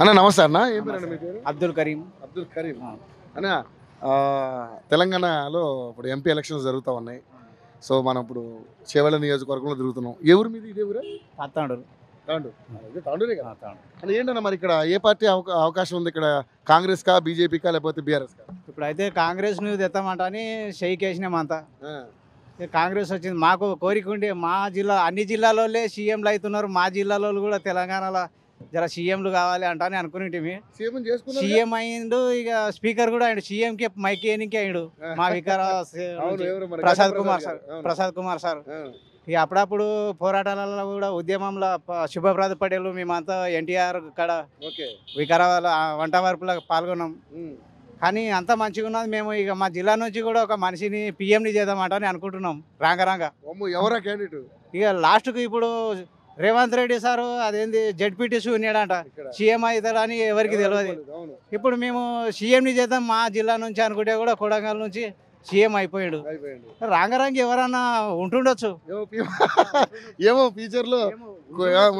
అన్న నమస్తే అన్న. ఏం పేరు మీ పేరు? అబ్దుల్ కరీం. అబ్దుల్ కరీం అన్న. తెలంగాణలో ఇప్పుడు ఎంపీ ఎలక్షన్స్ జరుగుతూ ఉన్నాయి. సో మనం ఇప్పుడు చేవెళ్ళ నియోజకవర్గంలో తిరుగుతున్నాం. ఎవరు మీది? ఇదే ఊరే? తాండూరు. తాండూరే కదా. అని ఏంటన్నా మరి ఇక్కడ ఏ పార్టీ అవకాశం ఉంది? ఇక్కడ కాంగ్రెస్ కా, బీజేపీ కా, లేకపోతే బీఆర్ఎస్ కా? ఇప్పుడైతే కాంగ్రెస్ ను తెస్తామంట అని షెయిక్ వేసినాం అంతా. కాంగ్రెస్ వచ్చింది. మాకు కోరిక ఉండే మా జిల్లా అన్ని జిల్లాలోనే సీఎంలు అవుతున్నారు. మా జిల్లాలో కూడా తెలంగాణలో జర సీఎంలు కావాలి అంటానే అనుకునేటివి. సీఎం అయిండు, ఇక స్పీకర్ కూడా అయిండు. సీఎంకి మైక్ ఏనికి అయిండు మా ప్రసాద్ కుమార్ సార్. ఇక అప్పుడప్పుడు పోరాటాలలో కూడా ఉద్యమంలో శుభప్రద పటేలు మేమంతా ఎన్టీఆర్ కాడ వికారాబాద్ వంట వార్పులో పాల్గొన్నాం. కానీ అంత మంచిగా ఉన్నది. మేము ఇక మా జిల్లా నుంచి కూడా ఒక మనిషిని పిఎంని చేద్దామంటని అనుకుంటున్నాం. రాంగ ఎవరా క్యాండిడేట్? ఇక లాస్ట్కు ఇప్పుడు రేవంత్ రెడ్డి సారు అదేంది జడ్పీటీసీ ఉన్నాడంట, సీఎం అవుతాడని ఎవరికి తెలియదు. ఇప్పుడు మేము సీఎంని చేద్దాం మా జిల్లా నుంచి అనుకుంటే కూడా కొడంగల్ నుంచి సీఎం అయిపోయాడు. రాంగరాంగి ఎవరన్నా ఉంటుండొచ్చు, ఏమో ఫ్యూచర్ లో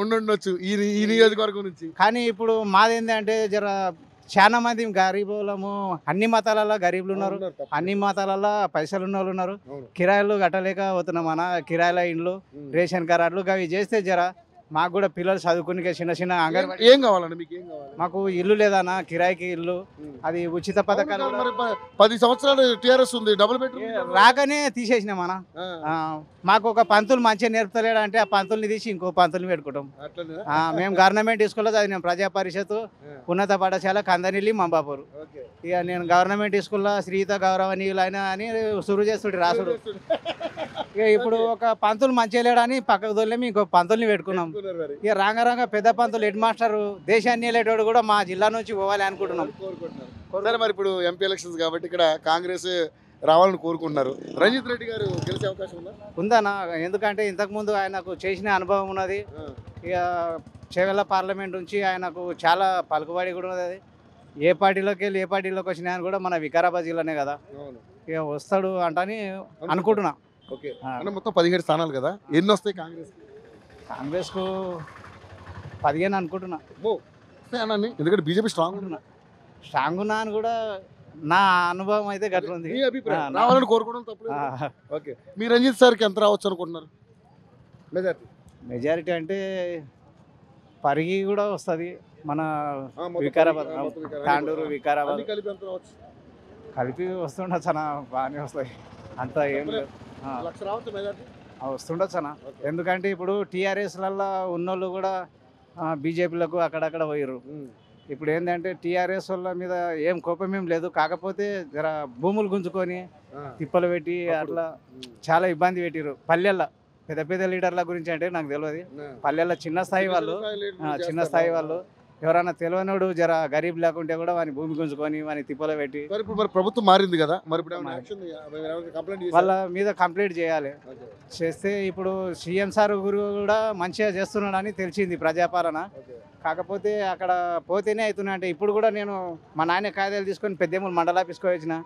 ఉండుండొచ్చు ఈ నియోజకవర్గం నుంచి. కానీ ఇప్పుడు మాదేంటంటే జర చాలా మంది గరీబులము, అన్ని మతాలలో గరీబులు ఉన్నారు, అన్ని మతాలలో పైసలు ఉన్న వాళ్ళు ఉన్నారు. కిరాయిలు కట్టలేక పోతున్నాం అన్న. కిరాయిల ఇండ్లు, రేషన్ కార్డులు అవి చేస్తే జర మాకు కూడా పిల్లలు చదువుకునే చిన్న చిన్న అంగన్వాడీ. ఏం కావాలండి మీకు? ఏం కావాలి? మాకు ఇల్లు లేదన్న, కిరాయికి ఇల్లు. అది ఉచిత పథకాలు 10 సంవత్సరాలు టీఆర్ఎస్ ఉంది, డబుల్ బెడ్రూమ్ రాగానే తీసేసినాం అన్న. మాకు ఒక పంతులు మంచిగా నేర్పుతలేడు అంటే ఆ పంతుల్ని తీసి ఇంకో పంతుల్ని పెట్టుకుంటాం. మేము గవర్నమెంట్ స్కూల్లో చదివినాం, ప్రజా పరిషత్ ఉన్నత పాఠశాల కందనిల్లి మంబాపూర్. ఇక నేను గవర్నమెంట్ స్కూల్లో శ్రీత గౌరవనీయులైన అని సురు చేస్తుంటే రాసుడు. ఇక ఇప్పుడు ఒక పంతులు మంచిగా లేడని పక్కకు దొల్లేమి ఇంకో పంతుల్ని పెట్టుకున్నాం. ఇక రాంగ పెద్ద పంతులు హెడ్ మాస్టర్ దేశాన్ని వెళ్ళేటోడు కూడా మా జిల్లా నుంచి పోవాలి అనుకుంటున్నాం. మరి ఇప్పుడు ఎంపీ ఎలక్షన్స్ కాబట్టి ఇక్కడ కాంగ్రెస్ రావాలని కోరుకుంటున్నారు. రంజిత్ రెడ్డి గారు గెలిచే అవకాశం ఉందన్నా. ఎందుకంటే ఇంతకుముందు ఆయనకు చేసిన అనుభవం ఉన్నది. ఇక చేవెళ్ళ పార్లమెంట్ నుంచి ఆయనకు చాలా పలుకుబడి కూడా ఉన్నది. ఏ పార్టీలోకి వెళ్ళి ఏ పార్టీలోకి వచ్చినా ఆయన కూడా మన వికారాబాద్ జిల్లానే కదా, ఇక వస్తాడు అంటని అనుకుంటున్నా. ఓకే, మొత్తం 17 స్థానాలు కదా, ఎన్ని వస్తాయి కాంగ్రెస్? కాంగ్రెస్కు 15 అనుకుంటున్నా. ఎందుకంటే బీజేపీ స్ట్రాంగ్ ఉంటున్నా. స్ట్రాంగ్ ఉన్నా అని కూడా నా అనుభవం అయితే గట్ల ఉంది. రావాలని కోరుకోవడం తప్ప. ఓకే, మీ రంజిత్ సార్కి ఎంత రావచ్చు అనుకుంటున్నారు మెజారిటీ? అంటే పరిగి కూడా వస్తుంది మన వికారాబాద్, తాండూరు, వికారాబాద్ కలిపి వస్తుండొచ్చు అన్న. బాగానే వస్తాయి, అంత ఏం లేదు. వస్తుండొచ్చు అన్న. ఎందుకంటే ఇప్పుడు టీఆర్ఎస్లలో ఉన్నోళ్ళు కూడా బీజేపీలకు అక్కడక్కడ పోయారు. ఇప్పుడు ఏంటంటే టీఆర్ఎస్ వాళ్ళ మీద ఏం కోపం ఏం లేదు, కాకపోతే జర భూములు గుంజుకొని తిప్పలు పెట్టి అట్లా చాలా ఇబ్బంది పెట్టిరు. పల్లెల్లో పెద్ద పెద్ద లీడర్ల గురించి అంటే నాకు తెలియదు. పల్లెల్లో చిన్న స్థాయి వాళ్ళు ఎవరైనా తెలియనోడు జర గరీబ్ లేకుంటే కూడా వాని భూమి గుంజుకొని వాని తిప్పలో పెట్టి. ప్రభుత్వం మారింది కదా, మరి వాళ్ళ మీద కంప్లైంట్ చేయాలి. చేస్తే ఇప్పుడు సీఎం సార్ గురు కూడా మంచిగా చేస్తున్నాడని తెలిసింది ప్రజాపాలన. కాకపోతే అక్కడ పోతేనే అవుతున్నాయి. అంటే ఇప్పుడు కూడా నేను మా నాయన కాయిదాలు తీసుకొని పెద్దేములు మండలాఫీస్కి వచ్చిన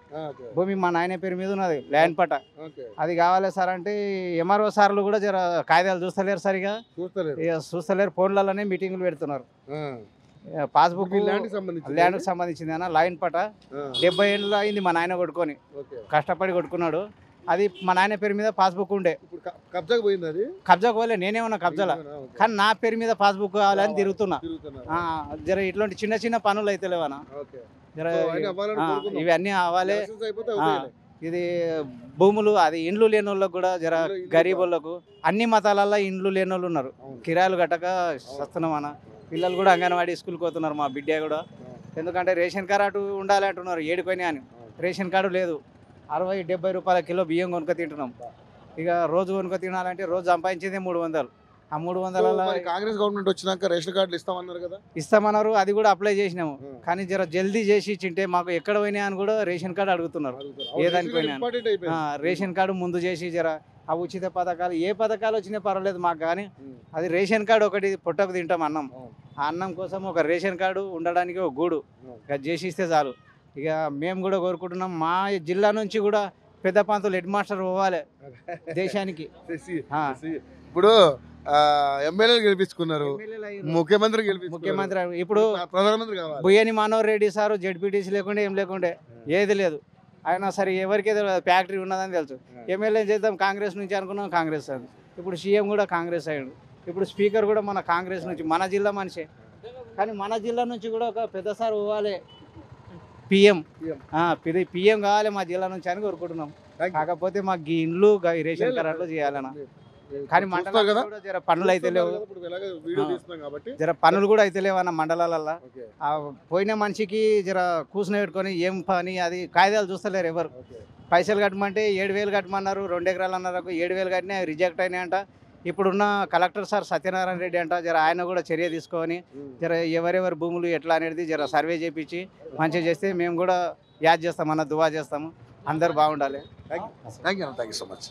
భూమి మా నాయన పేరు మీద ఉన్నది, ల్యాండ్ పట్ట. అది కావాలి సార్ అంటే ఎంఆర్ఓ సార్లు కూడా జర కాయిదాలు చూస్తలేరు, సరిగా చూస్తలేరు. ఫోన్లలోనే మీటింగ్లు పెడుతున్నారు. పాస్బుక్ ల్యాండ్కి సంబంధించింది అన్న, లైన్ పట్ట 70 ఏళ్ళు అయింది మా నాయన కొట్టుకొని, కష్టపడి కొట్టుకున్నాడు. అది మా నాయన పేరు మీద పాస్బుక్ ఉండే. కబ్జాకు పోలే, నేనేమన్నా కబ్జాలా, కానీ నా పేరు మీద పాస్బుక్ కావాలని తిరుగుతున్నా. జర ఇట్లాంటి చిన్న చిన్న పనులు అయితే లేవనా, జర ఇవన్నీ అవ్వాలి. ఇది భూములు, అది ఇండ్లు లేని వాళ్ళకు కూడా జర గరీబ్ వాళ్ళకు, అన్ని మతాలలో ఇండ్లు లేని వాళ్ళు ఉన్నారు. కిరాయిలు కట్టక వస్తున్నాం అన్న. పిల్లలు కూడా అంగన్వాడీ స్కూల్కి పోతున్నారు, మా బిడ్డ కూడా. ఎందుకంటే రేషన్ కార్డు ఉండాలి అంటున్నారు, ఏడుకొని అని. రేషన్ కార్డు లేదు. 60-70 రూపాయల కిలో బియ్యం కొనుక్క తింటున్నాం. ఇక రోజు కొనుక్క తినాలంటే రోజు సంపాదించేదే 300. ఆ 300 కాంగ్రెస్ గవర్నమెంట్ వచ్చినాక రేషన్ కార్డులు ఇస్తామన్నారు కదా. ఇస్తామన్నారు, అది కూడా అప్లై చేసినాము. కానీ జర జల్దీ చేసి ఇచ్చింటే మాకు ఎక్కడ పోయినా అని కూడా రేషన్ కార్డు అడుగుతున్నారు. ఏదానికి పోయినా రేషన్ కార్డు ముందు చేసి జర ఆ ఉచిత పథకాలు ఏ పథకాలు వచ్చినా పర్వాలేదు మాకు, కానీ అది రేషన్ కార్డు ఒకటి పొట్టకు తింటాం అన్నం. ఆ అన్నం కోసం ఒక రేషన్ కార్డు ఉండడానికి ఒక గూడు అది చేసి ఇస్తే చాలు. ఇక మేము కూడా కోరుకుంటున్నాం మా జిల్లా నుంచి కూడా పెద్ద పంతులు హెడ్ మాస్టర్ పోవాలి దేశానికి. ఇప్పుడు ఎమ్మెల్యేలు గెలిపించుకున్నారు, ముఖ్యమంత్రి గెలిపించుకున్నారు, ముఖ్యమంత్రి ఇప్పుడు ప్రధానమంత్రి కావాలి. బుయ్యని మనోహర్ రెడ్డి సారు జడ్పీటీసీ లేకుండే ఏం లేకుండే ఏది లేదు. ఆయన సరే ఎవరికి ఫ్యాక్టరీ ఉన్నదని తెలుసు. ఎమ్మెల్యే చేద్దాం కాంగ్రెస్ నుంచి అనుకున్నాం, కాంగ్రెస్ అది. ఇప్పుడు సీఎం కూడా కాంగ్రెస్ అయ్యాడు. ఇప్పుడు స్పీకర్ కూడా మన కాంగ్రెస్ నుంచి, మన జిల్లా మనిషే. కానీ మన జిల్లా నుంచి కూడా ఒక పెద్ద సార్ పోవాలి, పిఎం కావాలి మా జిల్లా నుంచి అని కోరుకుంటున్నాం. కాకపోతే మాకు ఈ ఇండ్లు రేషన్ కార్డులు చేయాలన్నా, కానీ మండలాల్లో కూడా జర పనులు అయితే లేవు, జర పనులు కూడా అయితే లేవు అన్న మండలాలల్లో. పోయిన మనిషికి జర కూర్చుని పెట్టుకొని ఏం పని అది కాయిదాలు చూస్తలేరు ఎవరు. పైసలు కట్టమంటే 7,000 కట్టమన్నారు, 2 ఎకరాలు అన్నారు, 7,000 కట్టినా అవి రిజెక్ట్ అయినాయంట. ఇప్పుడున్న కలెక్టర్ సార్ సత్యనారాయణ రెడ్డి అంట, జర ఆయన కూడా చర్య తీసుకొని జర ఎవరెవరి భూములు ఎట్లా అనేది జర సర్వే చేయించి మంచిగా చేస్తే మేము కూడా యాద్ చేస్తాం అన్న, దువా చేస్తాము. అందరు బాగుండాలి. Thank you so much.